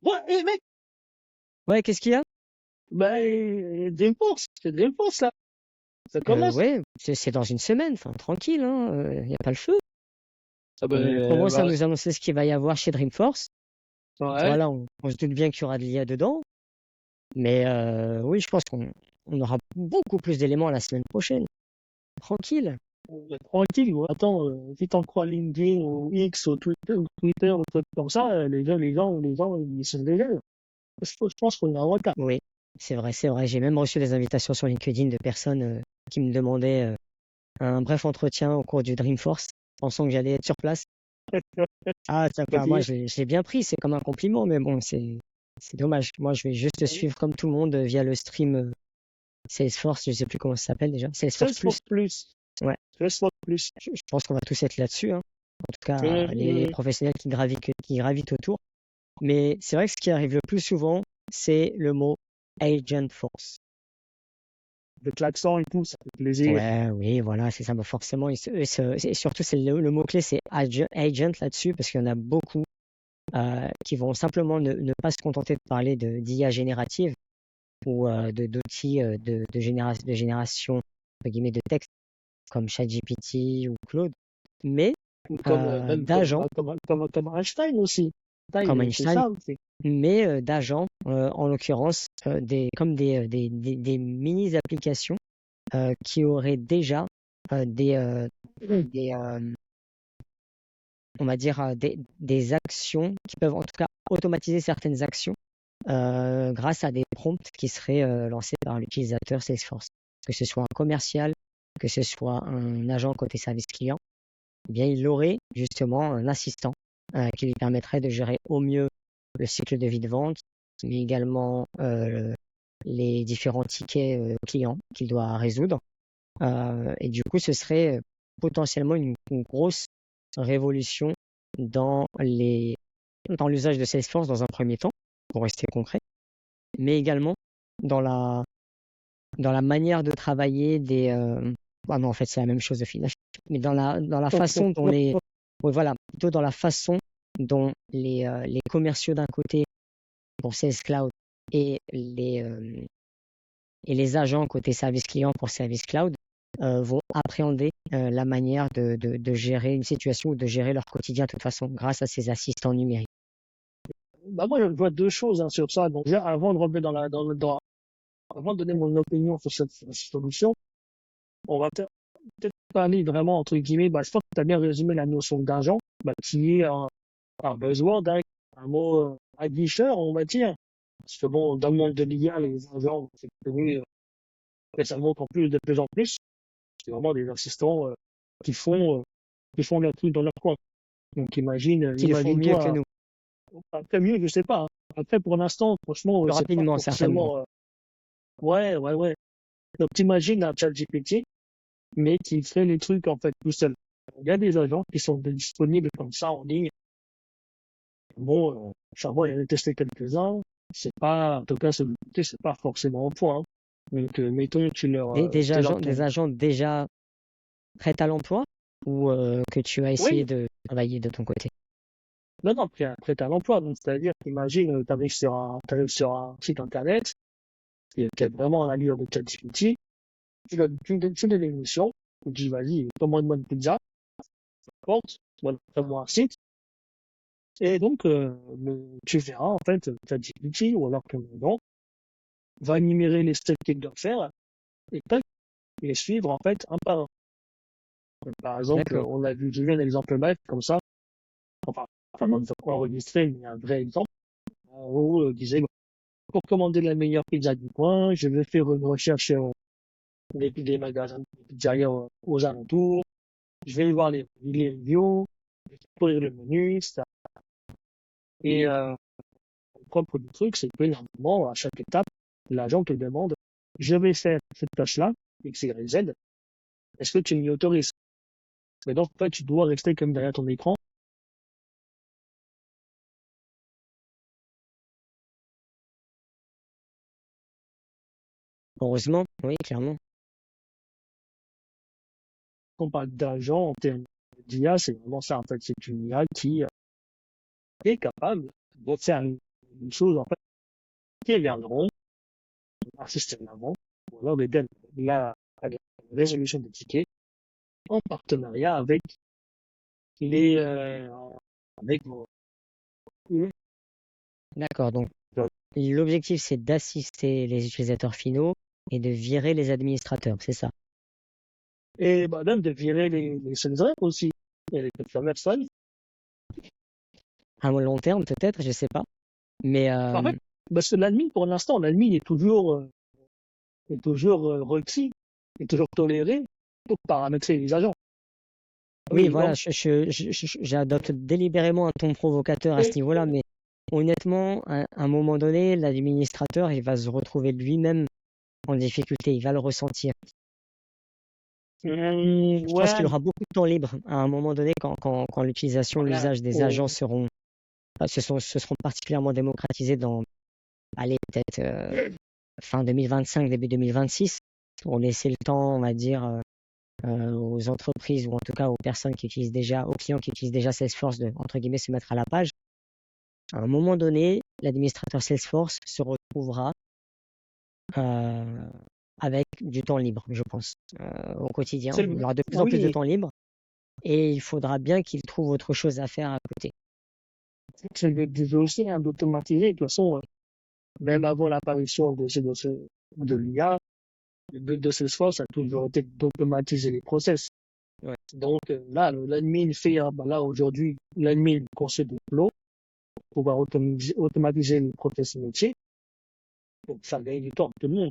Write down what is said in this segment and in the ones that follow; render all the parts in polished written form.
Ouais, mec, Ouais, qu'est-ce qu'il y a? Dreamforce, c'est Dreamforce, là. Ça commence. Ouais, c'est dans une semaine, enfin tranquille, hein, y a pas le feu. Ah On ben, commence à nous annoncer ce qu'il va y avoir chez Dreamforce. ouais. Voilà, on se doute bien qu'il y aura de l'IA dedans, mais oui, je pense qu'on aura beaucoup plus d'éléments la semaine prochaine. Tranquille. Tranquille, ouais. Attends, si t'en crois LinkedIn ou X ou Twitter ou trucs comme ça, les gens, ils sont déjà. Je pense qu'on est en retard. Oui, c'est vrai, c'est vrai. J'ai même reçu des invitations sur LinkedIn de personnes qui me demandaient un bref entretien au cours du Dreamforce, pensant que j'allais être sur place. Ah, tiens, Bah, enfin, moi, je l'ai bien pris, c'est comme un compliment, mais bon, c'est dommage. Moi, je vais juste suivre comme tout le monde via le stream Salesforce, je sais plus comment ça s'appelle déjà. Salesforce Plus. Salesforce Plus. Ouais, Salesforce Plus. je pense qu'on va tous être là-dessus, hein. En tout cas, les Euh, professionnels qui gravitent autour. Mais c'est vrai que ce qui arrive le plus souvent, c'est le mot Agent Force. le klaxon et tout, ça fait plaisir. Ouais, oui, voilà, c'est ça. Bah, forcément, et surtout, c'est le mot-clé, c'est agent là-dessus, parce qu'il y en a beaucoup qui vont simplement ne pas se contenter de parler d'IA générative ou d'outils de génération entre guillemets, de texte comme ChatGPT ou Claude, mais Ou comme, même d'agents comme Einstein aussi. Einstein, il comme avait fait Einstein, ça aussi. mais d'agents, en l'occurrence, comme des mini-applications qui auraient déjà des on va dire, des actions qui peuvent en tout cas automatiser certaines actions grâce à des prompts qui seraient lancés par l'utilisateur Salesforce. Que ce soit un commercial, que ce soit un agent côté service client, eh bien, il aurait justement un assistant qui lui permettrait de gérer au mieux le cycle de vie de vente, mais également les différents tickets clients qu'il doit résoudre. Et du coup, ce serait potentiellement une grosse révolution dans dans l'usage de Salesforce dans un premier temps, pour rester concret, mais également dans la manière de travailler ah non, en fait, c'est la même chose au final, mais dans la façon dont oui, voilà, plutôt dans la façon dont les commerciaux d'un côté pour Sales Cloud et les agents côté service client pour Service Cloud vont appréhender la manière de gérer une situation ou de gérer leur quotidien de toute façon grâce à ces assistants numériques. Bah, moi, je vois deux choses, hein, sur ça. Donc, déjà, avant de rentrer avant de donner mon opinion sur cette solution, on va peut-être parler vraiment, entre guillemets, je pense que tu as bien résumé la notion d'agent, qui est un besoin un mot aguicheur, on va dire. Parce que bon, dans le monde de l'IA, les agents, c'est connu, récemment encore plus, de plus en plus. C'est vraiment des assistants qui font, euh, qui font leur truc dans leur coin. Donc, Qui le font mieux que imagine-toi, nous, après mieux, je sais pas, hein. Après, pour l'instant, franchement, plus c'est pas rapidement certainement. forcément, ouais, ouais, ouais. Donc, t'imagines un ChatGPT, mais qui fait les trucs, en fait, tout seul. Il y a des agents qui sont disponibles comme ça en ligne. Bon, il y en a testé quelques-uns. C'est pas, en tout cas, c'est pas forcément au point, hein. Donc, mettons, Des t'es dans agents, ton, des agents déjà prêts à l'emploi ou que tu as essayé oui, de travailler de ton côté? non, non, prêt à l'emploi. Donc, c'est-à-dire, imagine, t'arrives sur un site internet, qui a vraiment l'allure de ChatGPT, tu donnes une mission, tu dis, vas-y, commande-moi une pizza, porte, voilà, fais-moi un site, et donc, tu verras, en fait, ChatGPT, ou alors que non, va énumérer les steps qu'il doit faire, et tac, les suivre, en fait, un par un. Par exemple, D'accord. j'ai vu un exemple bête, comme ça, enfin, on va enregistrer, mais un vrai exemple. En gros, disait, bon, pour commander la meilleure pizza du coin, je vais faire une recherche des magasins de pizzeria aux alentours. Je vais voir les reviews, je vais découvrir le menu, etc. Et le propre du truc, c'est que normalement, à chaque étape, l'agent te demande, je vais faire cette tâche-là, X, Y, Z. Est-ce que tu m'y autorises? Mais donc, en fait, tu dois rester comme derrière ton écran. Heureusement, oui, clairement. Quand on parle d'agent en termes d'IA, c'est vraiment ça. En fait, c'est une IA qui est capable de faire une des choses, en fait, qui viendront un système d'avant, ou alors la résolution des tickets en partenariat les, euh, avec vos, D'accord. Donc, l'objectif, c'est d'assister les utilisateurs finaux et de virer les administrateurs, c'est ça. et bah, même de virer les sales reps aussi, et les customer service. À long terme, peut-être, je sais pas. Mais En fait, parce que l'admin, pour l'instant, l'admin est toujours requis, est toujours toléré pour paramétrer les agents. oui, Oui, voilà, donc, j'adopte délibérément un ton provocateur à ce niveau-là, mais honnêtement, à un moment donné, l'administrateur, il va se retrouver lui-même en difficulté, il va le ressentir. Je pense ouais, qu'il aura beaucoup de temps libre à un moment donné quand l'utilisation, voilà, l'usage des agents se seront particulièrement démocratisés dans, allez, peut-être fin 2025, début 2026, pour laisser le temps, on va dire, aux entreprises ou en tout cas aux personnes qui utilisent déjà, aux clients qui utilisent déjà Salesforce de, entre guillemets, se mettre à la page. À un moment donné, l'administrateur Salesforce se retrouvera euh, avec du temps libre, je pense, au quotidien. Il aura de plus en plus de oui, temps libre et il faudra bien qu'il trouve autre chose à faire à côté. c'est le aussi hein, d'automatiser. De toute façon, même avant l'apparition de l'IA, le but de Salesforce a toujours été d'automatiser les process. Ouais. Donc là, l'admin fait, bah là aujourd'hui, l'admin conçoit des flows pour pouvoir automatiser les process métiers. Donc ça gagne du temps, tout le monde.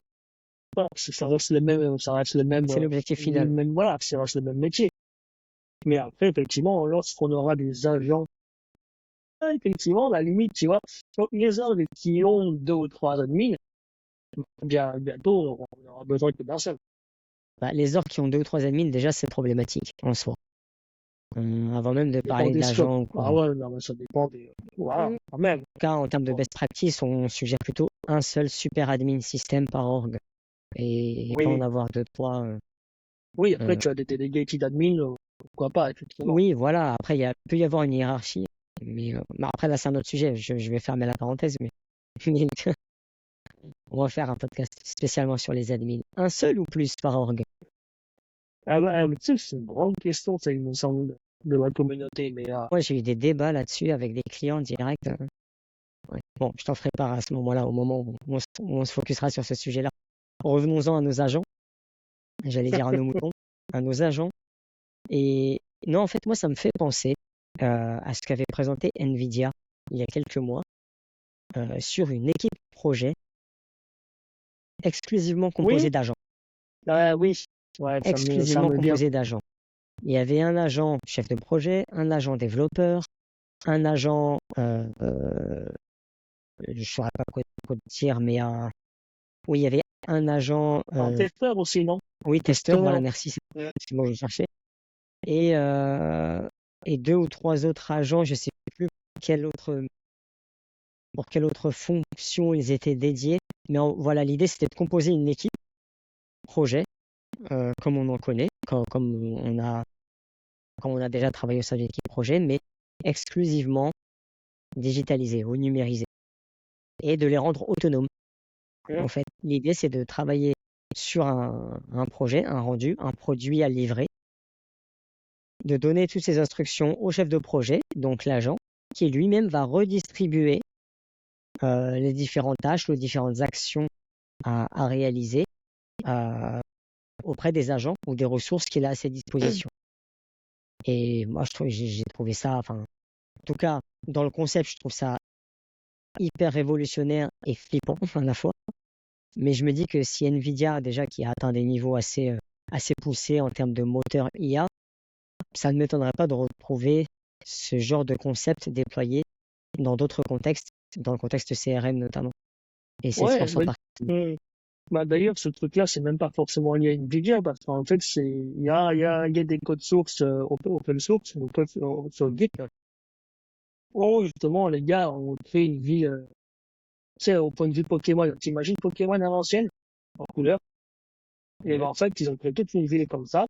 Voilà, ça reste C'est l'objectif le final. même, voilà, ça reste le même métier. Mais après, effectivement, lorsqu'on aura des agents, effectivement, la limite, tu vois, donc les ordres qui ont 2 ou 3 admins, bientôt, on aura besoin que d'un seul. Bah, les orgs qui ont deux ou trois admins, déjà, c'est problématique en soi. Avant même de Ça dépend parler des scopes. d'agents ou quoi. Ah ouais, non, mais ça dépend des, voilà, quand même. En tout cas, en termes de best practice, on suggère plutôt un seul super admin système par org et pas en Oui, avoir deux, trois. oui, après, Euh, tu as des delegated admins, pourquoi pas, effectivement. oui, voilà. Après, peut y avoir une hiérarchie, mais après là, c'est un autre sujet. Je vais fermer la parenthèse, mais on va faire un podcast spécialement sur les admins. Un seul ou plus par org? Ah bah, tu sais, c'est une grande question, ça, il me semble, de la communauté, mais, Moi, j'ai eu des débats là-dessus avec des clients directs. Ouais. Bon, je t'en ferai part à ce moment-là, au moment où on se focusera sur ce sujet-là. Revenons-en à nos agents. J'allais dire à nos moutons, à nos agents. Et non, en fait, moi, ça me fait penser à ce qu'avait présenté NVIDIA il y a quelques mois sur une équipe projet exclusivement oui, composée d'agents. oui, ouais, ça Exclusivement me vient. composée d'agents. Il y avait un agent chef de projet, un agent développeur, un agent, je ne saurais pas quoi dire, mais oui, il y avait un agent, Un testeur aussi, non? oui, testeur, voilà, Testeur. merci, Ouais. c'est le mot que je cherchais. Et, euh, et deux ou trois autres agents, je ne sais plus pour quelle autre fonction ils étaient dédiés. Mais voilà, l'idée, c'était de composer une équipe projet, comme on en connaît, comme on a déjà travaillé au sein d'une équipe projet, mais exclusivement digitalisée ou numérisée, et de les rendre autonomes. Ouais. En fait, l'idée, c'est de travailler sur un projet, un rendu, un produit à livrer, de donner toutes ces instructions au chef de projet, donc l'agent, qui lui-même va redistribuer les différentes tâches, les différentes actions à réaliser auprès des agents ou des ressources qu'il a à ses dispositions. Et moi, j'ai trouvé ça, enfin, en tout cas, dans le concept, je trouve ça hyper révolutionnaire et flippant à la fois. Mais je me dis que si Nvidia, déjà, qui a atteint des niveaux assez poussés en termes de moteur IA, ça ne m'étonnerait pas de retrouver ce genre de concept déployé dans d'autres contextes, dans le contexte CRM notamment. Et Ouais, Salesforce en particulier. bah, d'ailleurs, ce truc-là, c'est même pas forcément lié à Nvidia, parce qu'en fait, il y a des codes sources, open source, des codes sur Git, où justement, les gars ont fait une vie, tu sais, au point de vue Pokémon. T'imagines Pokémon à l'ancienne, en couleur, et ben, en fait, ils ont créé toute une ville comme ça,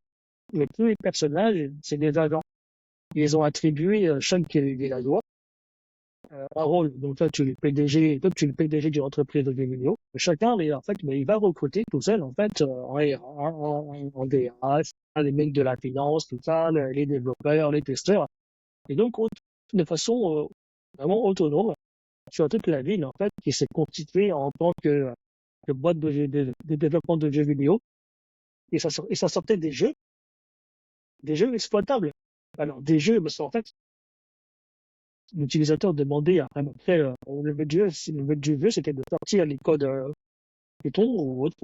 mais tous les personnages, c'est des agents. Ils ont attribué chaque villageois un rôle. Donc toi, tu es le PDG, toi, tu es le PDG d'une entreprise de jeux vidéo. Chacun, en fait, mais il va recruter tout seul, en fait, en DRH, les mecs de la finance, tout ça, les développeurs, les testeurs. Et donc, de façon vraiment autonome sur toute la ville, en fait, qui s'est constituée en tant que boîte de développement de jeux vidéo. Et ça sortait des jeux exploitables. Alors, des jeux, parce qu'en fait, l'utilisateur demandait après le but du jeu, le but du jeu, c'était de sortir les codes Python ou autre.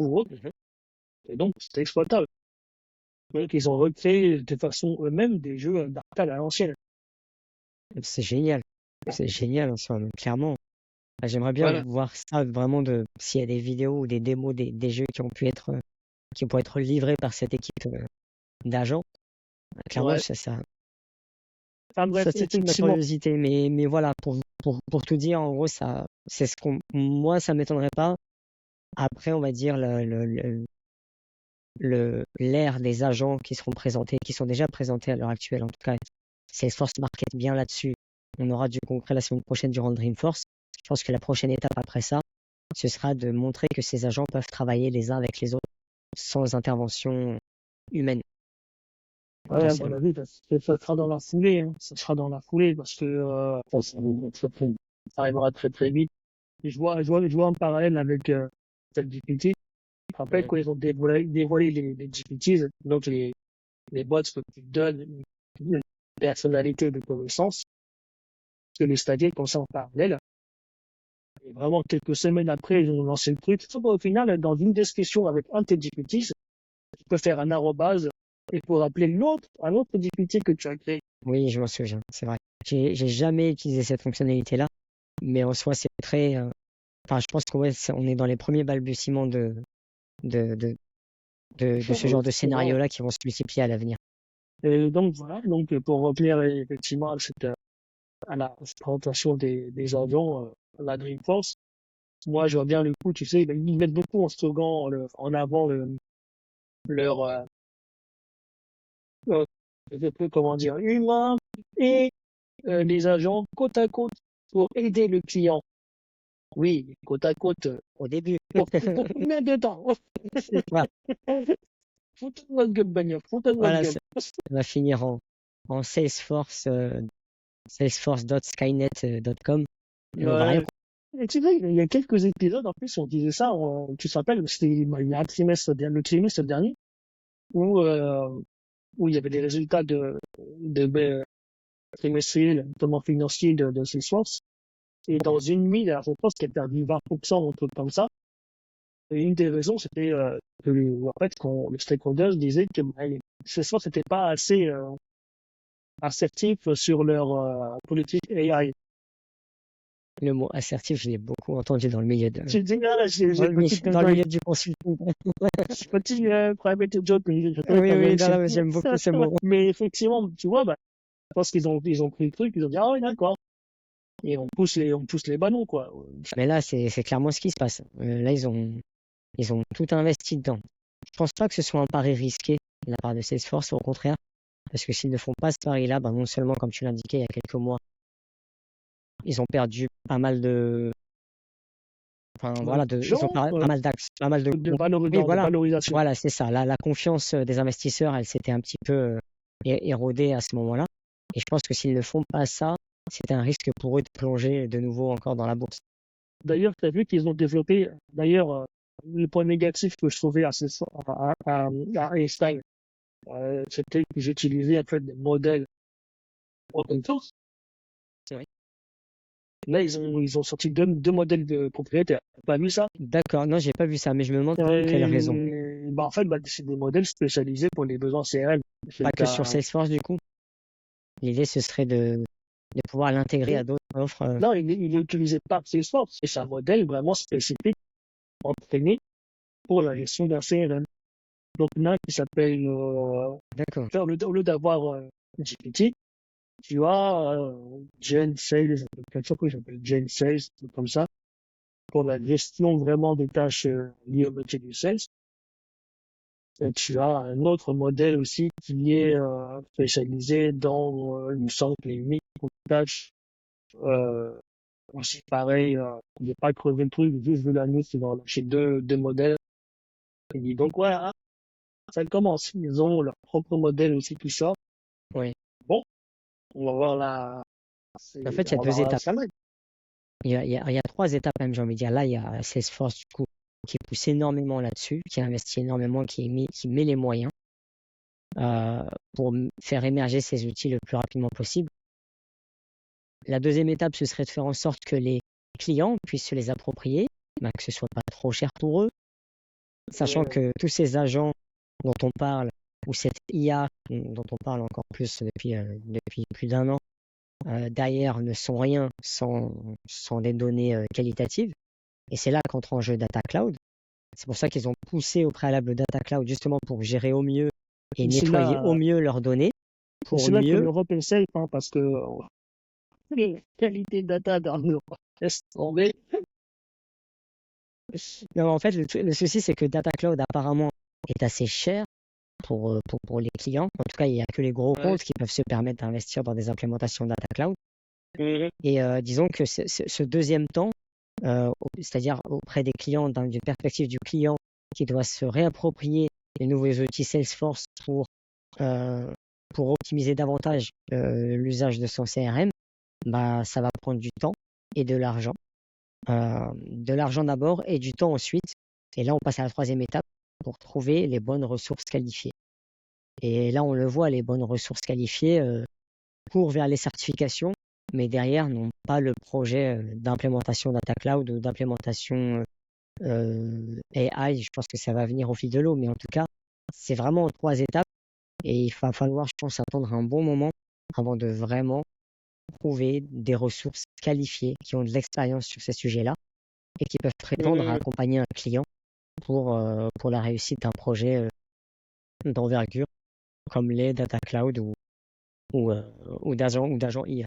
Et donc, c'était exploitable. Donc, ils ont recréé de façon eux-mêmes des jeux d'arcade à l'ancienne. C'est génial. C'est génial en soi, mais clairement. J'aimerais bien Voilà. voir ça vraiment s'il y a des vidéos ou des démos des jeux qui pourraient être livrés par cette équipe d'agents. Clairement, Ouais. Enfin bref, ça titille ma effectivement. curiosité. Mais voilà, pour tout dire, en gros, c'est moi, ça m'étonnerait pas. Après, on va dire l'ère des agents qui seront présentés, qui sont déjà présentés à l'heure actuelle, en tout cas, Salesforce market bien là-dessus. On aura du concret la semaine prochaine durant le Dreamforce. Je pense que la prochaine étape après ça, ce sera de montrer que ces agents peuvent travailler les uns avec les autres sans intervention humaine, Ouais, à mon potentiellement. avis, ça sera dans la foulée, hein. Ça sera dans la foulée parce que ça arrivera très très vite. Et je vois un parallèle avec ChatGPT. Je me rappelle Mhm. quand ils ont dévoilé les GPTs, donc les bots que tu donnes une personnalité de connaissance, que les stagiaires comme ça en parallèle. Et vraiment, quelques semaines après, ils ont lancé le truc. Sauf qu'au final, dans une discussion avec un de tes GPTs, tu peux faire un arrobase et pour appeler un autre GPT que tu as créé. Oui, je m'en souviens, c'est vrai. J'ai jamais utilisé cette fonctionnalité-là, mais en soi, c'est très. Enfin, je pense qu'on on est dans les premiers balbutiements de, de, de ce genre de scénario-là qui vont se multiplier à l'avenir. Et donc voilà, donc pour revenir effectivement à la présentation des avions, à la Dreamforce, moi je vois bien le coup, tu sais, ils mettent beaucoup en slogan en avant leur, euh, comment dire, humain et les agents côte à côte pour aider le client. Oui, côte à côte. Au début, Pour combien de temps? c'est ça. Foutez de notre gueule, bagnole, foutez de notre Voilà, gueule. ça va finir en Salesforce, salesforce.skynet.com, et on va rien Ouais. Et tu sais, il y a quelques épisodes, en plus, on disait ça, tu te rappelles, il y a un trimestre, le trimestre dernier, où, où il y avait des résultats de trimestriels, notamment financiers de Salesforce. Et dans comprendre. une nuit, alors, je pense qu'il a perdu 20% ou un truc comme ça. Et une des raisons, c'était en fait, le stakeholder disait que Salesforce n'était pas assez assertif sur leur politique AI. Le mot assertif, je l'ai beaucoup entendu dans le milieu Tu dis, ah, j'ai une petite dans le connerie. milieu du consulting. Petit private joke, mais je trouvais Oui, pas oui, mal. non, non, j'aime beaucoup ce mot. Mais effectivement, tu vois, bah, je pense ils ont pris le truc, ils ont dit, ah oui, d'accord. Et on pousse les ballons, quoi. Mais là, c'est clairement ce qui se passe. Là, ils ont tout investi dedans. Je pense pas que ce soit un pari risqué de la part de Salesforce, au contraire, parce que s'ils ne font pas ce pari-là, bah, non seulement, comme tu l'indiquais il y a quelques mois, ils ont perdu pas mal enfin, voilà, ils ont Genre, pas mal d'axes, pas mal oui, de voilà, valorisation. voilà, c'est ça. La confiance des investisseurs, elle s'était un petit peu érodée à ce moment-là. Et je pense que s'ils ne font pas ça, c'est un risque pour eux de plonger de nouveau encore dans la bourse. D'ailleurs, tu as vu qu'ils ont développé, d'ailleurs, le point négatif que je trouvais à Einstein, c'était que j'utilisais en fait des modèles open source. Oui. Là, ils ont sorti deux modèles de propriétaires. T'as pas vu ça? D'accord, non, j'ai pas vu ça, mais je me demande pour quelle raison. Bah, en fait, bah, c'est des modèles spécialisés pour les besoins CRM. C'est le Pas que sur cas. Salesforce, du coup. L'idée, ce serait de pouvoir l'intégrer à d'autres offres. Non, il est utilisé par Salesforce. Et c'est un modèle vraiment spécifique, entraîné pour la gestion d'un CRM. Donc, il y en a un qui s'appelle, D'accord. au lieu d'avoir GPT, tu as Gen Sales, quelque chose qui s'appelle Gen Sales, un truc comme ça, pour la gestion vraiment des tâches liées au métier du sales. Et tu as un autre modèle aussi qui est spécialisé dans, il me semble, les micro-tâches Aussi, pareil, je vais pas crever le truc, juste vu la news, ils vont lâcher deux modèles. Il dit donc, ouais, hein, ça commence. Ils ont leur propre modèle aussi qui sort. Oui. Bon, on va voir En fait, il y a on va deux voir la étapes. semaine. Il y a trois étapes même, j'ai envie de dire. Là, il y a Salesforce, du coup, qui pousse énormément là-dessus, qui investit énormément, qui met les moyens euh, pour faire émerger ces outils le plus rapidement possible. La deuxième étape, ce serait de faire en sorte que les clients puissent se les approprier, que ce soit pas trop cher pour eux, sachant que tous ces agents dont on parle, ou cette IA dont on parle encore plus depuis plus d'un an, derrière ne sont rien sans des données qualitatives. Et c'est là qu'entre en jeu Data Cloud. C'est pour ça qu'ils ont poussé au préalable Data Cloud justement pour gérer au mieux et Et c'est nettoyer au là, mieux leurs données et pour c'est là que mieux. l'Europe est safe, hein, parce que la qualité de data dans l'Europe, laisse tomber. Non, en fait, le souci, c'est que Data Cloud apparemment est assez cher pour les clients. En tout cas, il n'y a que les gros Ouais. comptes qui peuvent se permettre d'investir dans des implémentations Data Cloud. Mhm. Et disons que ce deuxième temps, c'est-à-dire auprès des clients, d'une perspective du client qui doit se réapproprier les nouveaux outils Salesforce euh, pour optimiser davantage l'usage de son CRM, bah, ça va prendre du temps et de l'argent. De l'argent d'abord et du temps ensuite. Et là, on passe à la troisième étape pour trouver les bonnes ressources qualifiées. Et là, on le voit, les bonnes ressources qualifiées courent vers les certifications, mais derrière n'ont pas le projet d'implémentation Data Cloud ou d'implémentation AI. Je pense que ça va venir au fil de l'eau, mais en tout cas, c'est vraiment en trois étapes et il va falloir, je pense, attendre un bon moment avant de vraiment trouver des ressources qualifiées qui ont de l'expérience sur ces sujets-là et qui peuvent prétendre à Mhm. accompagner un client pour la réussite d'un projet d'envergure comme les Data Cloud ou, euh, ou d'agents IA.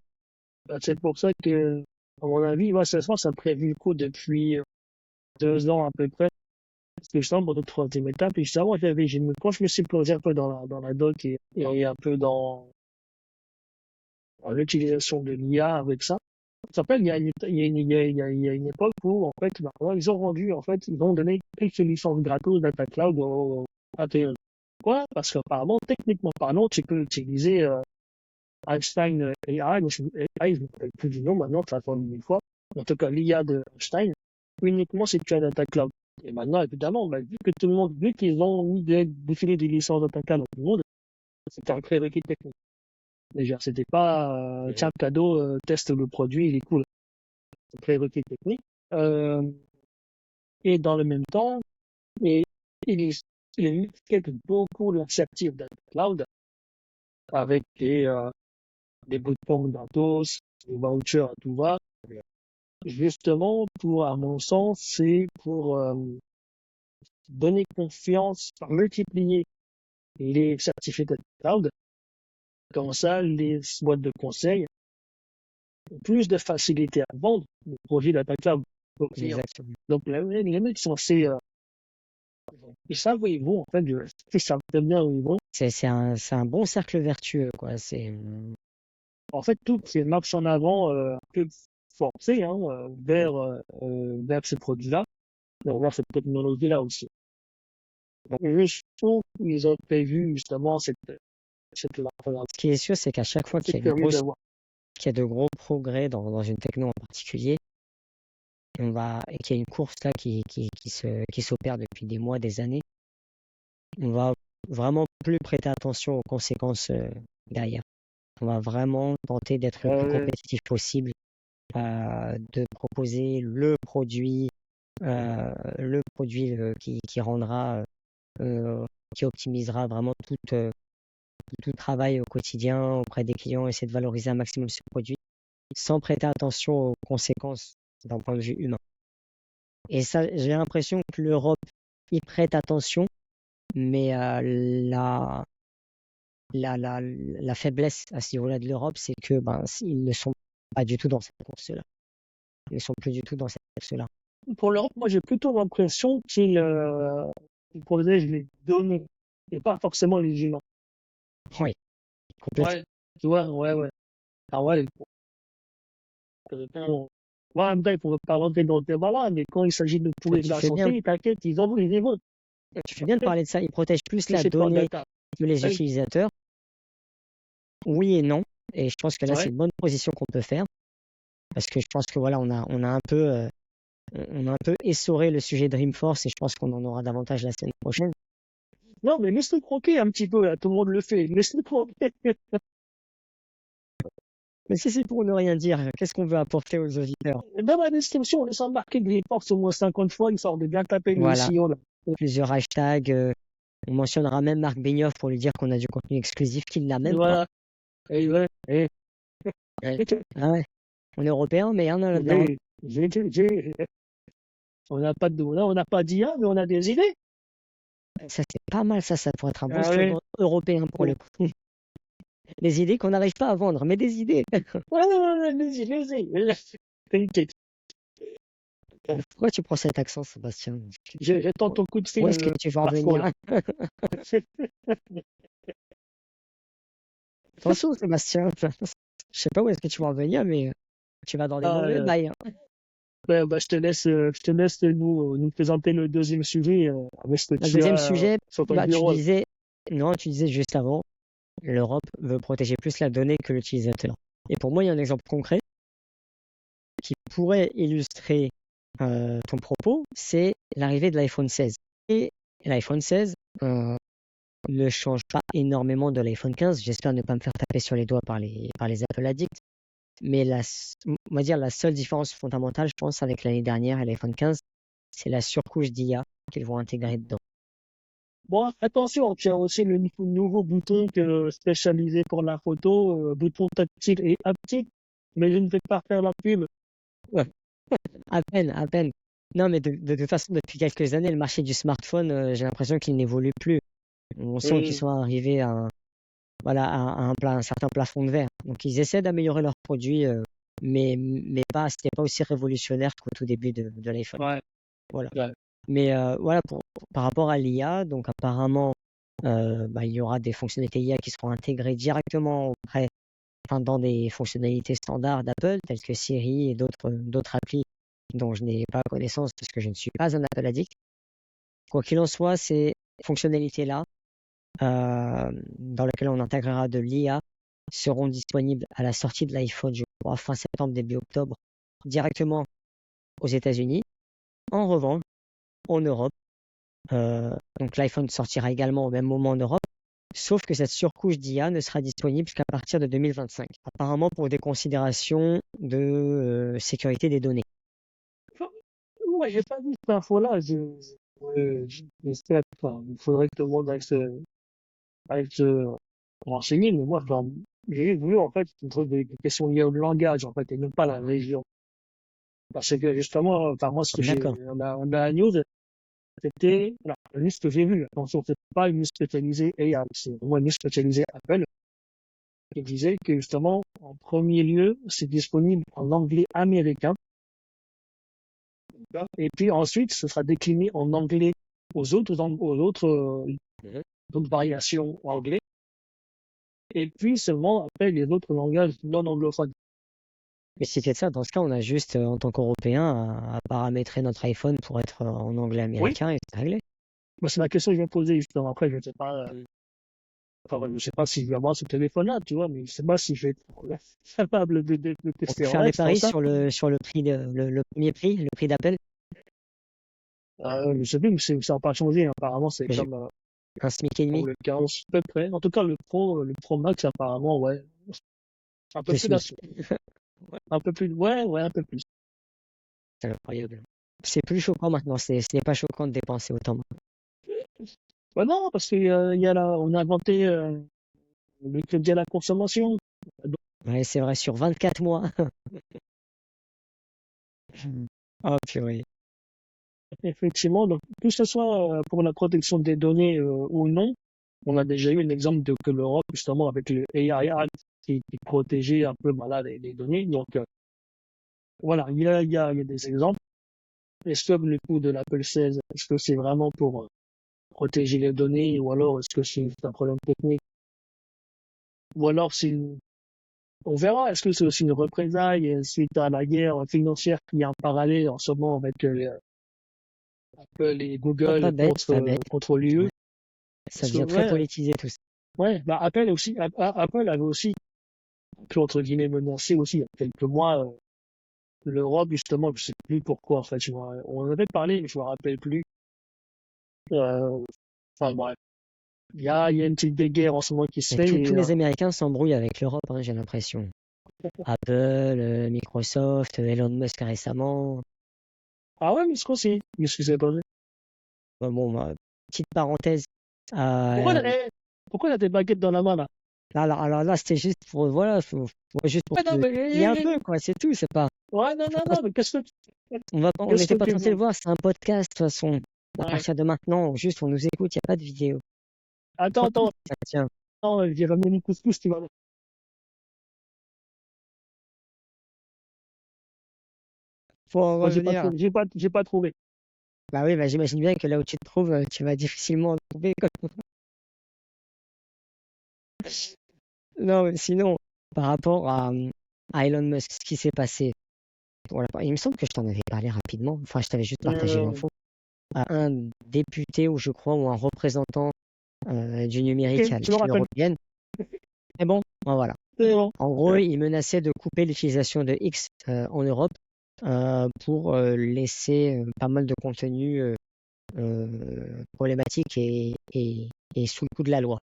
Bah, c'est pour ça que, à mon avis, ouais, ça a prévu le coup depuis 2 ans à peu près. Parce que justement, pour notre troisième étape, et justement, quand je me suis plongé un peu dans la doc et un peu dans l'utilisation de l'IA avec ça, ça s'appelle, il y a une époque où, en fait, maintenant, ils ont rendu, en fait, ils ont donné quelques licences gratos Data Cloud au AT1. Pourquoi? Parce qu'apparemment, techniquement parlant, tu peux utiliser Einstein AI, AI, je ne me rappelle plus du nom maintenant, ça fait une fois. En tout cas, l'IA de Einstein, uniquement si tu as Data Cloud. Et maintenant, évidemment, bah, vu qu'ils ont mis défilé des licences Data Cloud dans tout le monde, c'était un prérequis technique. Déjà, c'était pas, tiens, cadeau, teste le produit, il est cool. C'est un prérequis technique. Euh, et dans le même temps, et, il, il explique beaucoup l'assertive Data Cloud avec des bootcamps gratos, des vouchers à tout va. Justement, à mon sens, c'est pour donner confiance, par multiplier les certificats de cloud. Comme ça, les boîtes de conseil ont plus de facilité à vendre les projets data cloud aux clients. Exactement. Donc, les mecs sont assez, ils savent où ils vont, en fait, ils savent très bien où ils vont. C'est un bon cercle vertueux, quoi. En fait, tout c'est marche en avant, un peu forcé, hein, vers ces produits-là, vers cette technologie-là aussi. Donc, je trouve qu'ils ont prévu justement cette là. Ce qui est sûr, c'est qu'à chaque fois C'est curieux de voir. qu'il y a de gros progrès dans une techno en particulier, et qu'il y a une course là qui s'opère depuis des mois, des années, on va vraiment plus prêter attention aux conséquences derrière. On va vraiment tenter d'être le plus Euh, compétitif possible, de proposer le produit qui rendra, euh, qui optimisera vraiment tout travail au quotidien auprès des clients, essayer de valoriser un maximum ce produit sans prêter attention aux conséquences d'un point de vue humain. Et ça, j'ai l'impression que l'Europe y prête attention, mais la faiblesse à ce niveau-là de l'Europe, c'est que ils ne sont pas du tout dans cette course-là. Ils ne sont plus du tout dans cette course-là. pour l'Europe, moi, j'ai plutôt l'impression qu'ils protègent les données et pas forcément les humains. Oui, complètement. Ouais. Tu vois, ouais, ouais. Ah ouais, quelqu'un Moi, en même temps, il faut pas rentrer dans le débat là, mais quand il s'agit de Tu, pourrir tu la fais bien, santé, t'inquiète, ils y vont. tu fais bien de parler de ça. Ils protègent plus Je la sais pas, donnée d'accord. que les Oui, utilisateurs. Oui et non. Et je pense que là, c'est ouais. une bonne position qu'on peut faire. Parce que je pense que voilà, on a un peu essoré le sujet Dreamforce et je pense qu'on en aura davantage la semaine prochaine. Non, mais laisse-le croquer un petit peu, là, tout le monde le fait. Laisse-le croquer. Mais si c'est pour ne rien dire, qu'est-ce qu'on veut apporter aux auditeurs? Dans la description, on laisse embarquer Dreamforce au moins 50 fois, histoire de bien taper le Voilà, SEO, là. plusieurs hashtags. On mentionnera même Marc Benioff pour lui dire qu'on a du contenu exclusif qu'il n'a Et même pas. voilà. Et ouais, Ouais. Ah ouais. On est européen, mais il y en a là-dedans. j'ai, j'ai, on n'a pas d'IA, mais on a des idées. Ça, c'est pas mal, ça pourrait être un bon Ah ouais. slogan européen pour le coup. Des idées qu'on n'arrive pas à vendre, mais des idées. Ouais, ouais, ouais, vas-y. T'inquiète. Pourquoi tu prends cet accent, Sébastien? J'attends ton coup de Où fil, est-ce que tu veux en Marco, là. venir? Attention, Sébastien. Je sais pas où est-ce que tu vas en venir, mais tu vas dans des Ah, mauvais bails, hein. bah, je te laisse nous présenter le deuxième sujet, avec ce que Le tu deuxième as sujet, sur ton bah, bureau, là. non, tu disais juste avant, l'Europe veut protéger plus la donnée que l'utilisateur. Et pour moi, il y a un exemple concret qui pourrait illustrer ton propos, c'est l'arrivée de l'iPhone 16. Et l'iPhone 16 ne change pas énormément de l'iPhone 15. J'espère ne pas me faire taper sur les doigts par les Apple addicts. Mais on va dire la seule différence fondamentale, je pense, avec l'année dernière et l'iPhone 15, c'est la surcouche d'IA qu'ils vont intégrer dedans. Bon, attention, tu as aussi le nouveau bouton spécialisé pour la photo, bouton tactile et haptique, mais je ne vais pas faire la pub. Ouais, à peine, à peine. Non, mais de toute façon, depuis quelques années, le marché du smartphone, j'ai l'impression qu'il n'évolue plus. On sent qu'ils Oui, sont arrivés voilà, un certain plafond de verre. Donc, ils essaient d'améliorer leurs produits, mais c'était pas aussi révolutionnaire qu'au tout début de l'iPhone. ouais, Voilà. ouais. Mais voilà, par rapport à l'IA, donc apparemment, bah, il y aura des fonctionnalités IA qui seront intégrées directement dans des fonctionnalités standards d'Apple, telles que Siri et d'autres applis dont je n'ai pas connaissance parce que je ne suis pas un Apple addict. Quoi qu'il en soit, ces fonctionnalités-là, dans lesquelles on intégrera de l'IA, seront disponibles à la sortie de l'iPhone, je crois, fin septembre, début octobre, directement aux États-Unis. En revanche, en Europe, donc l'iPhone sortira également au même moment en Europe, sauf que cette surcouche d'IA ne sera disponible qu'à partir de 2025, apparemment pour des considérations de sécurité des données. Ouais, j'ai pas vu cette info-là. J'espère, enfin, il faudrait que tout le monde aille se renseigner, mais moi, enfin, j'ai vu, en fait, des questions liées au langage, en fait, et non pas la région. Parce que, justement, enfin, moi, ce que D'accord. on a la news, c'était, voilà, la news que j'ai vue. Attention, c'est pas une news spécialisée AI, c'est vraiment une news spécialisée Apple, qui disait que, justement, en premier lieu, c'est disponible en anglais américain. Et puis ensuite, ce sera décliné en anglais Mhm. d'autres variations en anglais. Et puis seulement après les autres langages non anglophones. Mais si c'est ça, dans ce cas, on a juste, en tant qu'Européens, à paramétrer notre iPhone pour être en anglais Oui, américain et c'est réglé. moi, c'est la question que je vais me poser justement. Après, je ne sais pas, Mm. enfin, je sais pas si je vais avoir ce téléphone-là, tu vois, mais je sais pas si je vais être capable de On peut tester en faire les live sans paris ça. sur le prix, le premier prix, le prix d'appel. Je sais plus, mais ça n'a pas changé. Apparemment, c'est J'ai comme, un SMIC et demi, comme le 15 à peu près. En tout cas, le Pro Max, apparemment, ouais, un peu le plus SMIC. là-dessus. Un peu plus, ouais, un peu plus. C'est incroyable. C'est plus choquant maintenant, ce n'est pas choquant de dépenser autant. Ouais, non, parce on a inventé le crédit à la consommation. Donc, Ouais, c'est vrai, sur 24 mois. Oh purée. effectivement, donc, que ce soit pour la protection des données ou non, on a déjà eu un exemple de que l'Europe, justement, avec le AI Act, qui protégeait un peu voilà, les données. Donc, voilà, il y a des exemples. Est-ce que le coup de l'Apple 16, est-ce que c'est vraiment pour protéger les données ou alors est-ce que c'est juste un problème technique ou alors c'est on verra. Est-ce que c'est aussi une représaille suite à la guerre financière qui est en parallèle en ce moment avec Apple et Google Pas bête, pas bête. contre l'UE? Ouais. Ça Parce que devient très ouais, politisé tout ça. ouais, bah Apple avait aussi un peu entre guillemets menacé aussi il y a quelques mois l'Europe justement. Je sais plus pourquoi en fait. On en avait parlé, mais je me rappelle plus. Euh, enfin bref, il y a une petite guerre en ce moment qui se Et fait tous et les Américains s'embrouillent avec l'Europe, hein, j'ai l'impression. Apple, Microsoft, Elon Musk récemment. ah ouais, mais c'est quoi c'est qu'est-ce qui s'est passé? Petite parenthèse. Pourquoi Euh, pourquoi t'as des baguettes dans la main là? alors là, c'était juste pour, voilà, juste pour Ouais, non, te mais titiller un peu, quoi, c'est tout. C'est pas, ouais, non, faut non, pas- non, mais on qu'est-ce n'était que pas tu censé le veux? voir, c'est un podcast, de toute façon. À Ouais. partir de maintenant, juste, on nous écoute, il n'y a pas de vidéo. Attends, attends, Ah, tiens, attends, j'ai ramené mon couscous, tu vas voir. faut en Moi, revenir. j'ai pas trouvé. Bah oui, bah, j'imagine bien que là où tu te trouves, tu vas difficilement en trouver, quoi. Non, mais sinon, par rapport à Elon Musk, ce qui s'est passé, voilà, il me semble que je t'en avais parlé rapidement, enfin, je t'avais juste partagé Euh, l'info, à un député, ou je crois, ou un représentant du numérique ok, à je me l'échelle rappelle. européenne. Mais bon, ben voilà. C'est bon. En gros, il menaçait de couper l'utilisation de X en Europe pour laisser pas mal de contenu problématique et sous le coup de la loi.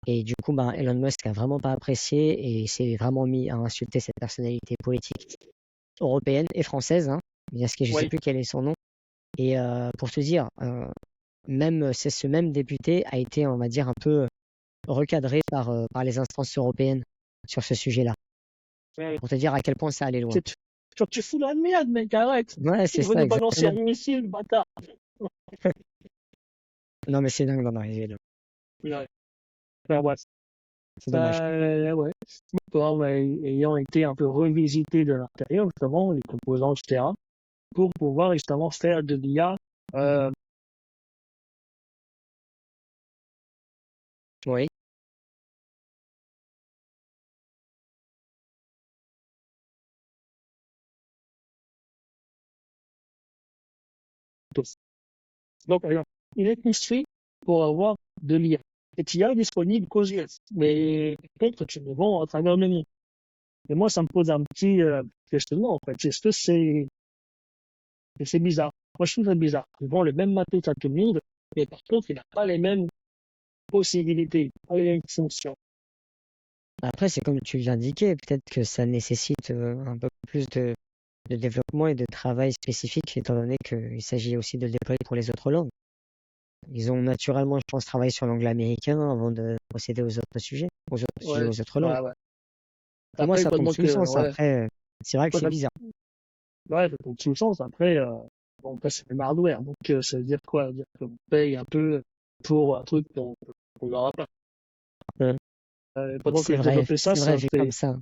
Et du coup, ben, Elon Musk a vraiment pas apprécié et s'est vraiment mis à insulter cette personnalité politique européenne et française, hein, parce que je sais Oui, plus quel est son nom. Et pour te dire, c'est ce même député a été, on va dire, un peu recadré par les instances européennes sur ce sujet-là, ouais. pour te dire à quel point ça allait loin. C'est- Genre, tu fous la merde, mec, arrête. Ouais, c'est Il veut ça, nous balancer exactement. un missile, bâtard. Non, mais c'est dingue d'en arriver là. Ouais. Enfin, ouais. C'est dommage. Ouais. Bon, ouais, ayant été un peu revisité de l'intérieur, justement, les composants, etc., pour pouvoir justement faire de l'IA, euh, Oui, donc, par exemple, il est construit pour avoir de l'IA. Cette IA est disponible qu'aux US. Mais, par contre, tu le vends à travers le monde. Et moi, ça me pose un petit questionnement, en fait. Est-ce que c'est bizarre? Moi, je trouve ça bizarre. Ils vendent le même matos à tout le monde, mais par contre, il n'a pas les mêmes possibilités, pas les mêmes fonctions. après, c'est comme tu l'indiquais, peut-être que ça nécessite un peu plus de développement et de travail spécifique, étant donné qu'il s'agit aussi de le déployer pour les autres langues. Ils ont naturellement, je pense, travaillé sur l'anglais américain avant de procéder aux autres sujets, Ouais, aux autres langues. ouais, ouais. Pour moi, Après, ça tombe pendant sous le que, sens. ouais, Après, c'est vrai que ouais, c'est bizarre. ouais, ça tombe sous le sens. Après, bon, après, c'est le hardware. Donc, ça veut dire quoi? Ça veut dire qu'on paye un peu pour un truc qu'on n'aura pas. Euh, Pendant que je développais ça, c'est ça vrai vu comme fait, ça.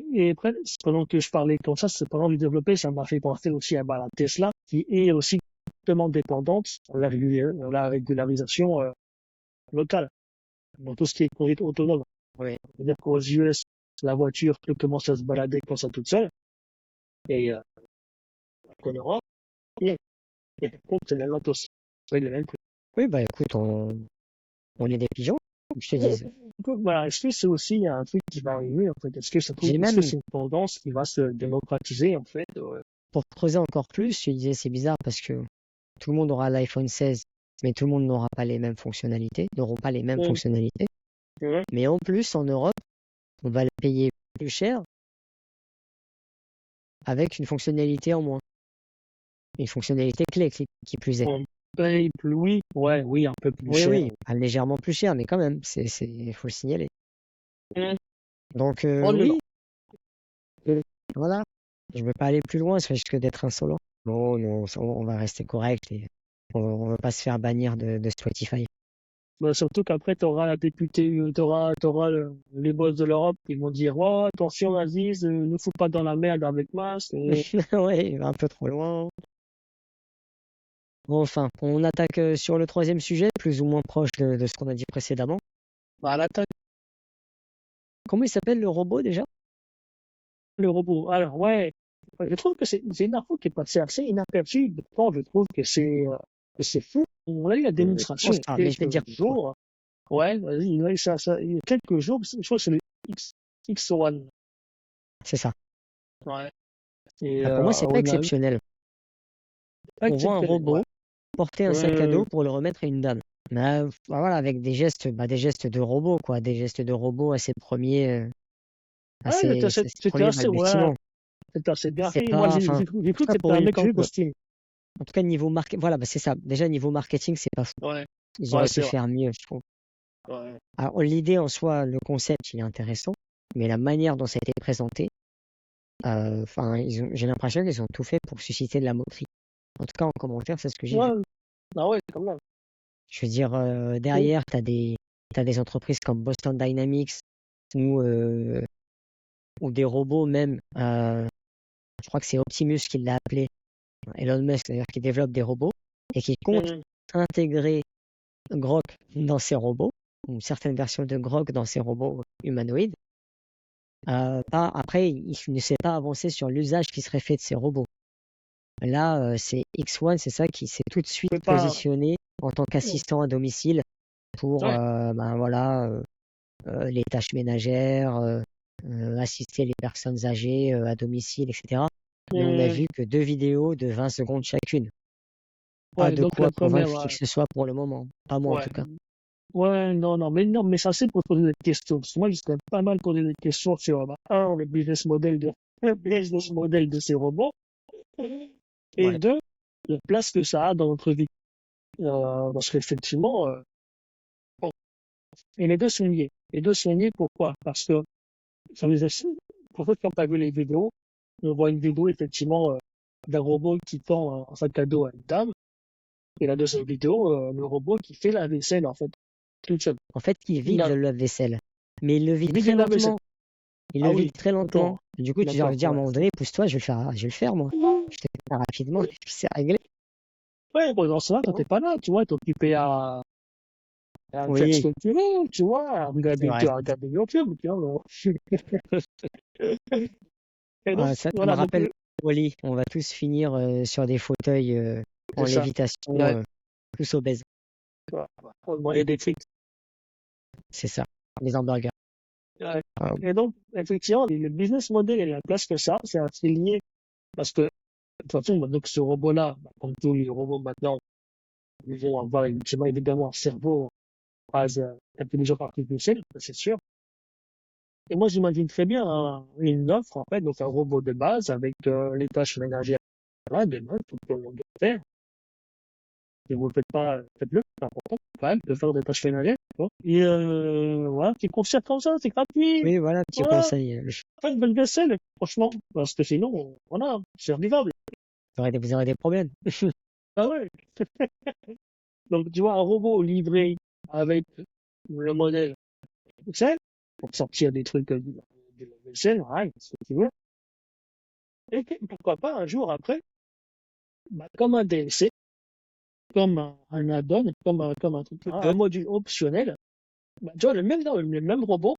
et après, pendant que je parlais comme ça, c'est pendant que je développais, ça m'a fait penser aussi à bah, la Tesla, qui est aussi complètement dépendante de la régularisation, locale. Dans tout ce qui est conduite autonome. Oui. C'est-à-dire qu'aux US, la voiture peut commencer à se balader comme ça toute seule. Et, qu'en Europe, non. Et par contre, c'est la lotos. C'est le même truc. Oui, bah écoute, on est des pigeons, je te dis. Donc, voilà, est-ce que c'est aussi un truc qui va arriver, en fait? J'ai Est-ce que même, c'est une tendance qui va se démocratiser, en fait? pour creuser encore plus, je te disais, c'est bizarre parce que tout le monde aura l'iPhone 16, mais tout le monde n'aura pas les mêmes fonctionnalités, n'auront pas les mêmes Mm. fonctionnalités. Ouais. Mais en plus, en Europe, on va le payer plus cher avec une fonctionnalité en moins. Une fonctionnalité clé qui plus est. On paye plus, oui, ouais, oui, un peu plus Oui, cher. oui, pas légèrement plus cher, mais quand même, faut le signaler. Mm. Donc, On est là. oui, voilà. Je veux pas aller plus loin, ça risque d'être insolent. Non, non, on va rester correct et on va pas se faire bannir de Spotify. Bah, surtout qu'après, t'auras la députée, t'auras les boss de l'Europe qui vont dire, oh, attention, Aziz, ne fous pas dans la merde avec masque. Ouais, il va un peu trop loin. Enfin, on attaque sur le troisième sujet, plus ou moins proche de ce qu'on a dit précédemment. Bah, l'attaque Comment il s'appelle le robot déjà? Le robot. Alors, ouais, je trouve que c'est une info qui est passée assez inaperçue. Pourtant, je trouve que c'est fou. On a eu la Je démonstration pense il y pas, a mais je vais te dire quelques pourquoi. jours. Ouais, vas-y, il y a eu il y a quelques jours, je crois que c'est le X1. C'est ça. Ouais. Et, Bah, pour moi, c'est pas on a eu exceptionnel. On voit un exceptionnel, ouais. robot porter un sac à Ouais, dos pour le remettre à une dame. Mais bah, voilà, avec des gestes de robot, quoi, des gestes de robot ouais, à ses c'était premiers assez, ouais, balbutiements. c'était assez bien C'est fait. Moi, pas, enfin, j'ai en tout cru que cas c'était pour un une mec en pub, costume. en tout cas niveau marketing, voilà, bah, c'est ça. Déjà niveau marketing, c'est pas fou. Ouais, Ils ouais, auraient c'est pu vrai. faire mieux, je trouve. Ouais. Alors, l'idée en soi, le concept, il est intéressant, mais la manière dont ça a été présenté, enfin, j'ai l'impression qu'ils ont tout fait pour susciter de la moquerie. En tout cas, en commentaire, c'est ce que j'ai vu. Ouais, ah ouais, quand même. Je veux dire, Et- derrière, t'as des entreprises comme Boston Dynamics ou, euh, ou des robots même. Je crois que c'est Optimus qui l'a appelé, Elon Musk, d'ailleurs, qui développe des robots et qui compte hum, intégrer Grok dans ses robots, ou certaines versions de Grok dans ses robots humanoïdes. Après, il ne s'est pas avancé sur l'usage qui serait fait de ces robots. Là, c'est X1, c'est ça qui s'est tout de suite je peux pas. positionné en tant qu'assistant à domicile pour Ouais. ben voilà, les tâches ménagères, assister les personnes âgées à domicile, etc. Mais on n'a hum, vu que 2 vidéos de 20 secondes chacune. Pas ouais, de donc la quoi première, convaincre qui que ce soit pour le moment. Pas moi en ouais. tout cas. Ouais, non, mais ça c'est pour poser des questions. Parce que moi, je serais pas mal poser des questions sur, bah, un, le business model le business model de ces robots, et Ouais. deux, la place que ça a dans notre vie. Parce qu'effectivement, bon, et les deux sont liés. Les deux sont liés, pourquoi? Parce que, ça nous est, pour ceux qui n'ont pas vu les vidéos, on voit une vidéo, effectivement, d'un robot qui tend un sac à dos à une dame, et la deuxième vidéo, le robot qui fait la vaisselle, en fait, tout seul. En fait, il vide le lave-vaisselle. Mais il le vide Il vide très le lave-vaisselle. lentement. Il le Ah vide oui, très lentement. d'accord, Du coup, tu dois d'accord, lui dire à un ouais. moment donné, pousse-toi, je vais le faire, moi. Je te fais ça rapidement, et puis c'est réglé. Ouais, bon, dans ce là, toi, t'es pas là, tu vois, t'es occupé à faire ce Oui, que tu veux, tu vois, c'est vrai. à regarder YouTube, tu vois. Et donc, Ça me voilà, donc, rappelle Wall-E. On va tous finir sur des fauteuils en c'est ça. lévitation, Ouais, tous obèses. voilà. On va manger des frites. C'est ça, les hamburgers. Ouais. Euh, Et donc, effectivement, le business model est la place que ça, c'est assez lié, parce que, de toute façon, bah, donc, ce robot-là, bah, comme tous les robots maintenant, ils vont avoir évidemment un cerveau à base d'intelligence artificielle, ça, c'est sûr. Et moi, j'imagine très bien une offre, en fait, donc un robot de base avec les tâches ménagères, là, de base, tout le monde doit faire. Si vous le faites pas, faites-le, c'est important, quand même, de faire des tâches ménagères, tu vois. Et voilà, petit concert comme ça, c'est gratuit. oui, voilà, petit Voilà, conseil. faites une bonne vaisselle, franchement, parce que sinon, voilà, c'est vivable. Vous aurez des problèmes. Ah ouais. Donc, tu vois, un robot livré avec le modèle Excel, pour sortir des trucs de la vaisselle, ouais, ce que tu veux. Et pourquoi pas, un jour après, bah, comme un DLC, comme un add-on, comme un truc, un module optionnel, bah, tu vois, le même robot,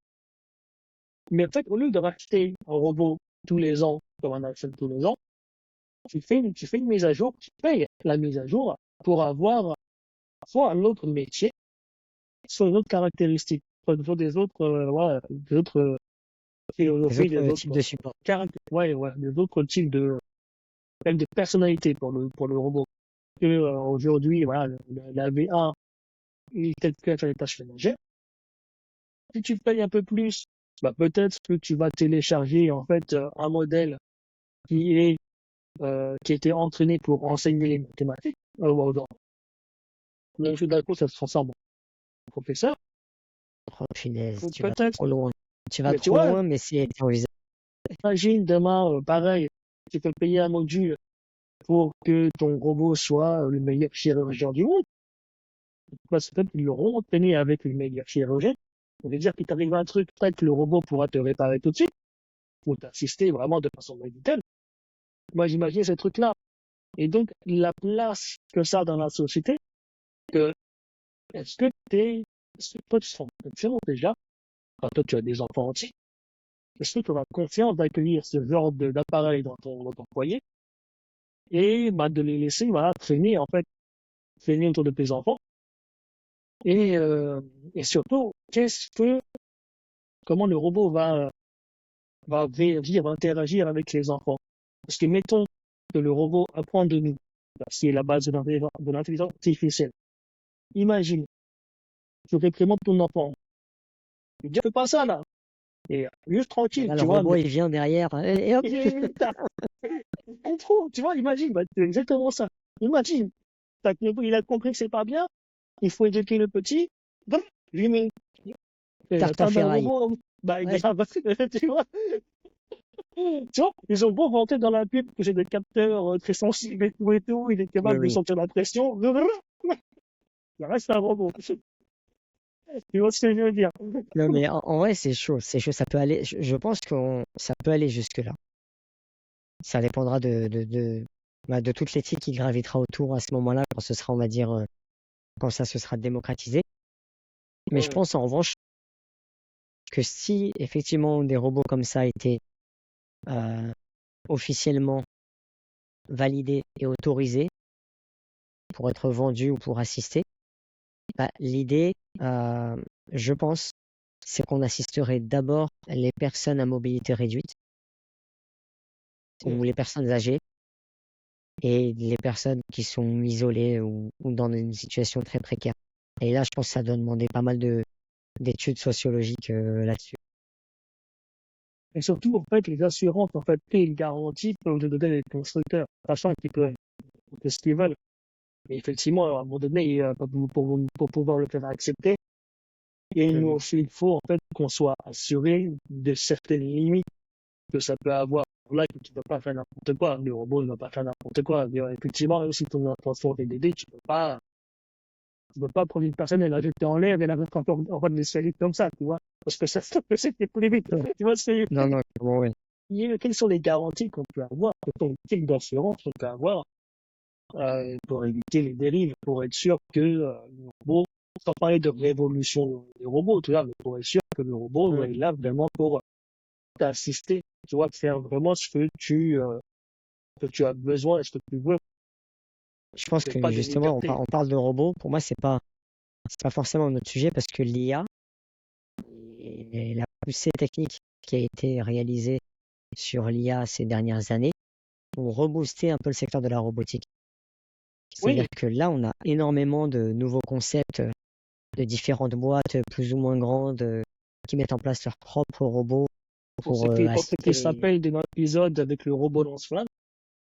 mais en fait, au lieu de racheter un robot tous les ans, comme on achète tous les ans, tu fais une mise à jour, tu payes la mise à jour pour avoir soit un autre métier, soit une autre caractéristique, soit des autres, voilà, des autres Les philosophies, autres des types autres de supports. caractères, ouais, des autres types même de personnalités pour le robot. Que, aujourd'hui, voilà, la V1, il est peut-être que faire les tâches ménagères. Si tu payes un peu plus, bah, peut-être que tu vas télécharger, en fait, un modèle qui est, qui a été entraîné pour enseigner les mathématiques, aux donc, tout d'un coup, ça se transforme en professeur. Oh, punaise, tu vas Peut-être, trop loin. Tu vas mais tu trop vois, loin, mais c'est envisageable. imagine demain, pareil, tu peux payer un module pour que ton robot soit le meilleur chirurgien du monde. Parce que peut-être qu'ils l'auront entraîné avec le meilleur chirurgien. Ça veut dire qu'il t'arrive un truc, peut-être que le robot pourra te réparer tout de suite, ou t'assister vraiment de façon médicale. Moi, j'imagine ces trucs-là. Et donc, la place que ça a dans la société, que, est-ce que toi, tu te rends compte déjà? quand toi tu as des enfants entiers, est-ce que tu auras confiance d'accueillir ce genre d'appareil dans ton foyer et bah, de les laisser voilà, traîner, en fait, traîner autour de tes enfants et, euh, et surtout, comment le robot va réagir, va interagir avec les enfants. Parce que mettons que le robot apprend de nous, c'est la base de l'intelligence artificielle. Imagine, tu réprimandes ton enfant. Tu dis, fais pas ça là. Et juste Et tranquille, là, le tu vois, robot, mais il vient derrière, et hop, tu vois, imagine, bah, c'est exactement ça. Imagine, il a compris que c'est pas bien, il faut éduquer le petit, donc, lui met la tarte à table d'un ferraille. robot, bah, Ouais, grave, tu vois, tu vois, ils ont beau vanter dans la pub que j'ai des capteurs très sensibles et tout, il est oui, capable de oui. sentir la pression, ça reste un robot. Tu vois ce que je veux dire? Non, mais en vrai, c'est chaud, c'est chaud. Ça peut aller, je pense que ça peut aller jusque-là. Ça dépendra de toute l'éthique qui gravitera autour à ce moment-là, quand ce sera, on va dire, quand ça se sera démocratisé. Mais je Ouais. pense en revanche que si effectivement des robots comme ça étaient euh, officiellement validés et autorisés pour être vendus ou pour assister, bah, l'idée, je pense, c'est qu'on assisterait d'abord les personnes à mobilité réduite ou les personnes âgées et les personnes qui sont isolées ou dans une situation très précaire. Et là, je pense que ça doit demander pas mal d'études sociologiques là-dessus. Et surtout, en fait, les assurances, en fait, paient une garantie pour te donner les constructeurs, sachant qu'ils peuvent faire ce qu'ils veulent. Mais effectivement, à un moment donné, pour pouvoir le faire accepter, Mhm. il faut en fait qu'on soit assuré de certaines limites que ça peut avoir. Là, tu ne peux pas faire n'importe quoi. Le robot ne va pas faire n'importe quoi. Effectivement, si ton intention est d'aider, tu peux pas prendre une personne et la jeter en l'air et la mettre encore en bas de l'escalier comme ça, tu vois. Parce que ça peut c'était plus vite. Tu vois, Non, non, bon, ouais. quelles sont les garanties qu'on peut avoir, quels sont les types d'assurance qu'on peut avoir pour éviter les dérives, pour être sûr que le robot, sans parler de révolution des robots, tu vois, mais pour être sûr que le robot est Mhm. là vraiment pour t'assister, tu vois, faire vraiment que tu as besoin et ce que tu veux, Je pense mais que pas de justement, liberté. on parle de robots. Pour moi, c'est pas forcément notre sujet parce que l'IA et la poussée technique qui a été réalisée sur l'IA ces dernières années ont reboosté un peu le secteur de la robotique. C'est-à-dire Oui, que là, on a énormément de nouveaux concepts de différentes boîtes plus ou moins grandes qui mettent en place leurs propres robots pour pour ce assister qui les... s'appelle dans l'épisode avec le robot lance-flamme.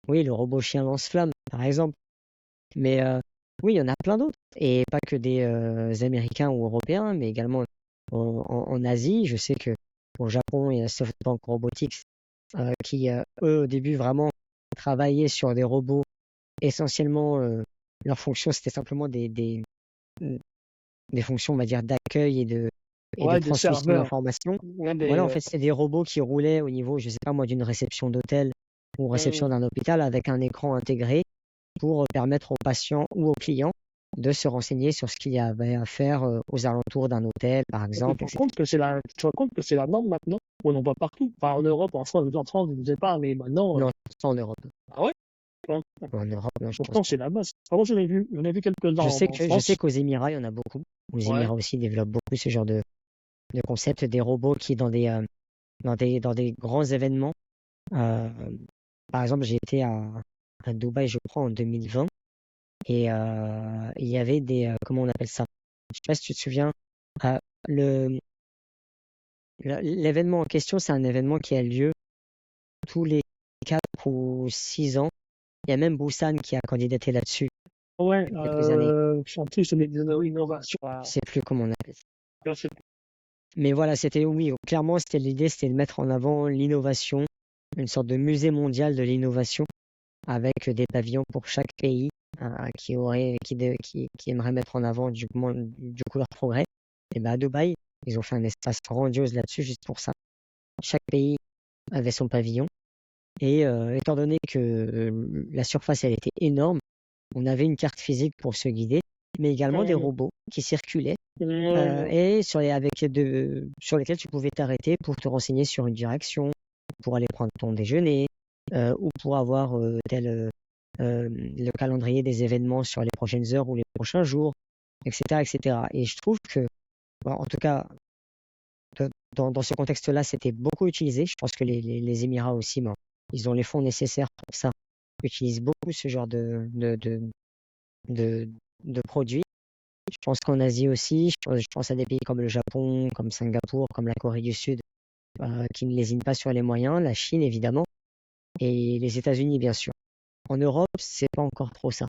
Oui, le robot chien lance-flamme, par exemple. Mais oui, il y en a plein d'autres. Et pas que des Américains ou Européens, mais également en Asie. Je sais que au Japon, il y a SoftBank Robotics qui, eux, au début, vraiment travaillaient sur des robots. Essentiellement, leur fonction, c'était simplement des fonctions, on va dire, d'accueil et de Ouais, des transmission serveurs. d'informations. Ouais, Voilà, en fait, c'est des robots qui roulaient au niveau, je sais pas moi, d'une réception d'hôtel ou réception d'un hôpital avec un écran intégré pour permettre aux patients ou aux clients de se renseigner sur ce qu'il y avait à faire aux alentours d'un hôtel, par Et tu te exemple, rends etc. compte que tu te rends compte que c'est la norme maintenant? On en voit partout. Enfin, en Europe, en France, je ne sais pas, mais maintenant, Non, pas en Europe. ah ouais? Bon, En Europe, non, je pense pourtant, pas. c'est la base. Vraiment, j'en ai vu quelques-uns en Je sais France. qu'aux Émirats, il y en a beaucoup. Aux Ouais. Émirats aussi développent beaucoup ce genre de concept, des robots qui, dans des grands événements, euh, par exemple, j'ai été à Dubaï, je crois, en 2020, et il y avait comment on appelle ça? Je sais pas si tu te souviens, euh, le, l'événement en question, c'est un événement qui a lieu tous les 4 ou 6 ans. Il y a même Busan qui a candidaté là-dessus Ouais, il y a quelques années. en plus, c'est des innovations. Je sais plus comment on appelle ça. Je sais Mais voilà, oui, clairement, l'idée, c'était de mettre en avant l'innovation, une sorte de musée mondial de l'innovation avec des pavillons pour chaque pays qui aimerait mettre en avant du coup leur progrès. Et ben à Dubaï, ils ont fait un espace grandiose là-dessus juste pour ça. Chaque pays avait son pavillon. Et étant donné que la surface elle était énorme, on avait une carte physique pour se guider, mais également des Mhm. robots qui circulaient Mhm. et sur lesquels tu pouvais t'arrêter pour te renseigner sur une direction, pour aller prendre ton déjeuner, ou pour avoir le calendrier des événements sur les prochaines heures ou les prochains jours, etc., etc. Et je trouve que, bon, en tout cas, dans ce contexte-là, c'était beaucoup utilisé. Je pense que les Émirats aussi, bon, ils ont les fonds nécessaires pour ça, utilisent beaucoup ce genre de, de produits. Je pense qu'en Asie aussi, je pense à des pays comme le Japon, comme Singapour, comme la Corée du Sud, qui ne lésinent pas sur les moyens, la Chine évidemment, et les États-Unis bien sûr. En Europe, c'est pas encore trop ça.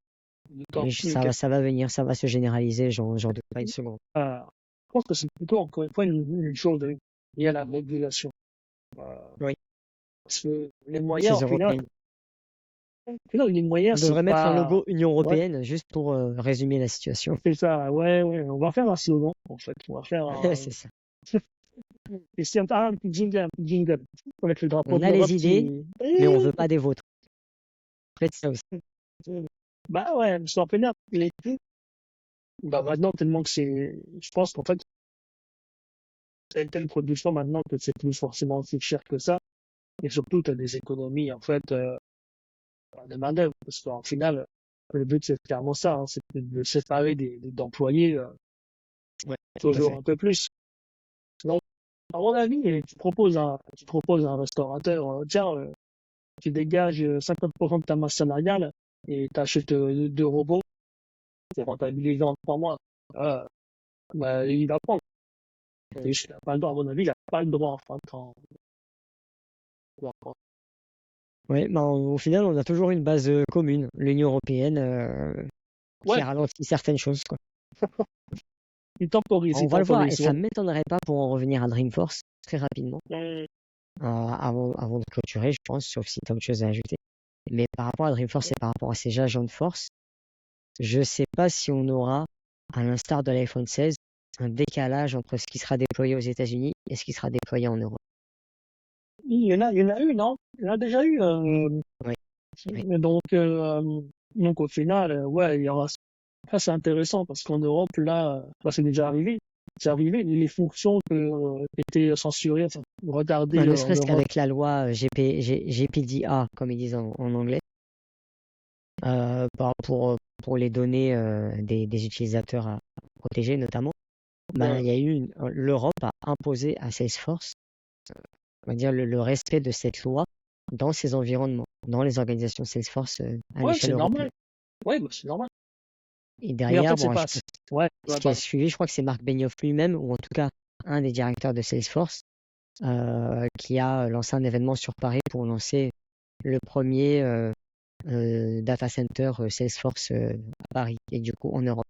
D'accord. Mais Ok. ça va venir, ça va se généraliser, j'en doute pas une seconde. Je pense que c'est plutôt, encore une fois, une chose liée à la régulation. Euh, Oui, Parce que les moyens, crise européenne. au final, les On moyens, c'est devrait mettre un pas, logo Union ouais, européenne juste pour résumer la situation. c'est ça, ouais, ouais, on va faire un slogan, en fait. On va faire C'est ça. et c'est un petit jingle, avec le drapeau On de a l'Europe les idées, qui, mais on veut pas des vôtres. Faites ça aussi. bah ouais, parce qu'en fait, les prix, bah maintenant, tellement que je pense qu'en fait, c'est une telle production maintenant que c'est plus forcément si cher que ça. Et surtout, tu as des économies, en fait, de main-d'œuvre. Parce qu'en final, le but, c'est clairement ça, hein, c'est de séparer d'employés, Ouais, tout à toujours fait. un peu plus. Donc, à mon avis, tu proposes à un restaurateur, tiens, tu dégages 50% de ta masse salariale et tu achètes deux robots, c'est rentabilisé en 3 mois. Euh, Bah, il va prendre. C'est juste qu'il a pas le droit, à mon avis, il a pas le droit, enfin, quand, Ouais, ben, au final, on a toujours une base commune, l'Union européenne, qui ouais, ralentit certaines choses, quoi. il On va le voir, et temporise, ça ouais. ne m'étonnerait pas pour en revenir à Dreamforce très rapidement, Hum, avant de clôturer, je pense, sauf si tu as autre chose à ajouter. Mais par rapport à Dreamforce et par rapport à ces agents de force, je sais pas si on aura, à l'instar de l'iPhone 16, un décalage entre ce qui sera déployé aux États-Unis et ce qui sera déployé en Europe. il y en a eu, non? Il y en a déjà eu, Oui, oui. donc, au final, ouais, il y aura, ça c'est intéressant parce qu'en Europe, là, bah, c'est déjà arrivé. C'est arrivé, les fonctions qui étaient censurées, enfin, Ben, retardées ne en serait-ce Europe. qu'avec la loi GPDA, comme ils disent en anglais, pour les données des utilisateurs à protéger notamment, ben, Ouais. il y a eu l'Europe a imposé à Salesforce, on va dire, le respect de cette loi dans ces environnements, dans les organisations Salesforce à Ouais, l'échelle c'est européenne. normal. Ouais, bah, c'est normal. Et Mais en derrière, fait, c'est bon, je pas, pense ouais, ce ouais, qui a pardon. suivi, je crois que c'est Marc Benioff lui-même, ou en tout cas un des directeurs de Salesforce, qui a lancé un événement sur Paris pour lancer le premier data center Salesforce à Paris et du coup en Europe.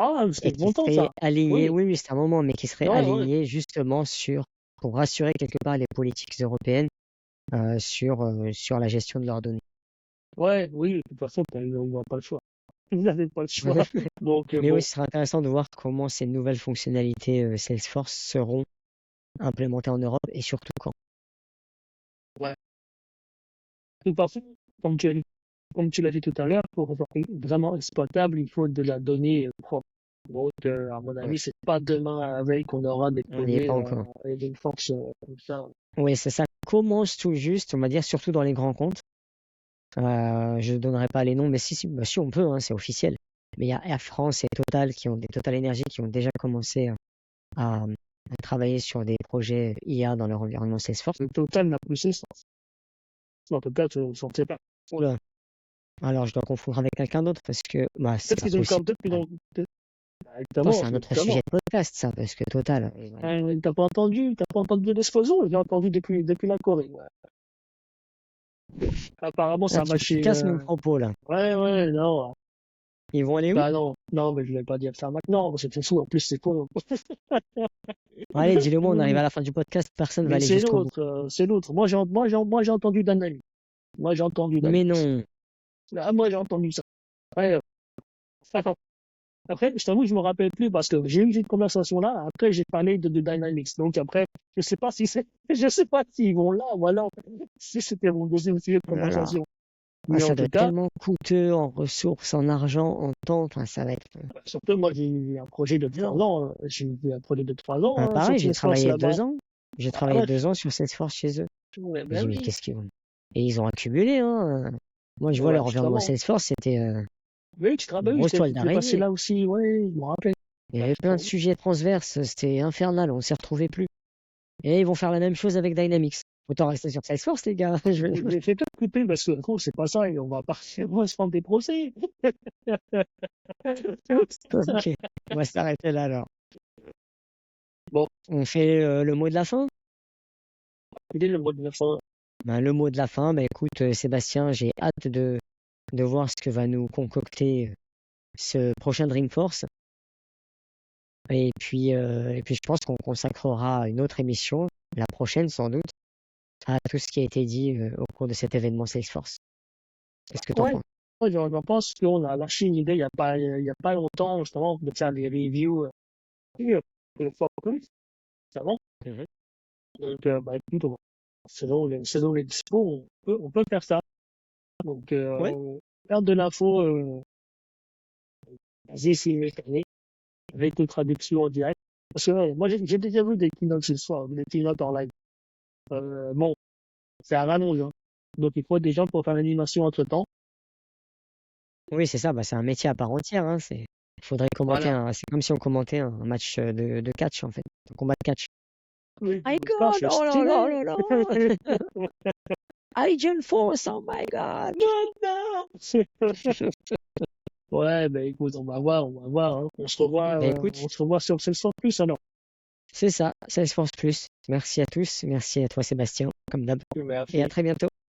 Ah, Et c'était qui longtemps, serait ça. aligné, Oui. oui, oui, c'est un moment, mais qui serait Ouais, ouais. aligné justement pour rassurer quelque part les politiques européennes sur la gestion de leurs données. Ouais, oui, de toute façon, on n'a pas le choix. Vous n'avez pas le choix. Donc, Mais oui, bon. ce sera intéressant de voir comment ces nouvelles fonctionnalités Salesforce seront implémentées en Europe et surtout quand. Ouais. De toute façon, comme tu, as- comme tu l'as dit tout à l'heure, pour avoir vraiment exploitable, il faut de la donnée propre. Donc, à mon Ouais, avis, c'est pas demain à la veille qu'on aura des on n'y est projets pas encore. et des forces comme ça. Oui, ça commence tout juste, on va dire, surtout dans les grands comptes. Je ne donnerai pas les noms, mais si, bah si on peut, hein, c'est officiel. Mais il y a Air France et Total Total Energy qui ont déjà commencé à travailler sur des projets IA dans leur environnement Salesforce. Le total n'a plus ses sens. En tout cas, je ne sais pas. Oula, alors je dois confondre avec quelqu'un d'autre parce que bah, c'est Peut-être pas qu'ils ont possible. encore, peut-être qu'ils ont, Attends, exactement, c'est un autre exactement. sujet de podcast, ça, parce que Total. T'as pas entendu l'explosion? J'ai entendu depuis la Corée. Ouais. Apparemment, Ah, ça va tu chez, casses mon propos là. ouais, ouais, non. Ils vont aller où? Bah non, non, mais je vais pas dire ça maintenant, c'est fou, en plus c'est faux. Allez, dis-le moi, on arrive à la fin du podcast, personne va Mais aller jusqu'au bout. c'est l'autre. Moi j'ai entendu d'analyse. Moi j'ai entendu Mais d'analyse. non. Ah, moi j'ai entendu ça. Après, attends. Après, je t'avoue, je me rappelle plus parce que j'ai eu cette conversation-là. Après, j'ai parlé de Dynamics. Donc après, je sais pas si c'est, je sais pas s'ils vont là ou alors si c'était mon deuxième sujet de Voilà. conversation. Mais ça en doit tout être cas, tellement coûteux en ressources, en argent, en temps. Enfin, ça va être. surtout moi, j'ai eu un projet de 3 énorme. ans. J'ai eu un projet de 3 ans sur Pareil, j'ai Salesforce travaillé là-bas. 2 ans. J'ai Ah, travaillé ouais, 2 ans sur Salesforce chez eux. ouais, J'ai ben dit, mais oui. qu'est-ce qu'ils vont. Et ils ont accumulé, hein. Moi, je vois Ouais, leur environnement justement. Salesforce, c'était Oui, une oui, grosse toile j'étais passé d'araignée. là aussi, ouais, je me rappelle. Il y Ouais, avait plein de sujets transverses, c'était infernal, on s'y retrouvait plus. Et ils vont faire la même chose avec Dynamics. Autant rester sur Salesforce, les gars. Mais fais peut-être couper parce que gros, c'est pas ça et on va partir, on va se prendre des procès. Ok, on va s'arrêter là alors. Bon, On fait le mot de la fin? il est le mot de la fin. Ben, le mot de la fin, ben, écoute, Sébastien, j'ai hâte de voir ce que va nous concocter ce prochain Dreamforce. Et puis je pense qu'on consacrera une autre émission, la prochaine sans doute, à tout ce qui a été dit au cours de cet événement Salesforce. Qu'est-ce que tu en Ouais, penses? ouais, je pense qu'on a lâché une idée il y a pas longtemps, justement, de faire des reviews de Focus, ça va. Mhm. Donc, bah, écoute, selon les dispos, on peut faire ça. Donc, Ouais, faire de l'info, basée sur les carnets, avec une traduction en direct. Parce que, ouais, moi, j'ai déjà vu des keynotes ce soir, des keynotes en live. Bon, c'est à rallonge, hein. Donc, il faut des gens pour faire l'animation entre temps. oui, c'est ça, bah, c'est un métier à part entière, hein, il faudrait commenter Voilà. c'est comme si on commentait un match de catch, en fait, un combat de catch. Oui, My ça, God, c'est oh là là stylé. là là! Agent Force, oh my God! Non, non. Ouais, ben écoute, on va voir, hein. Bah écoute, On se revoit sur Salesforce Plus alors. c'est ça, Salesforce Plus. Merci à tous, merci à toi Sébastien, comme d'hab, et à Merci. très bientôt.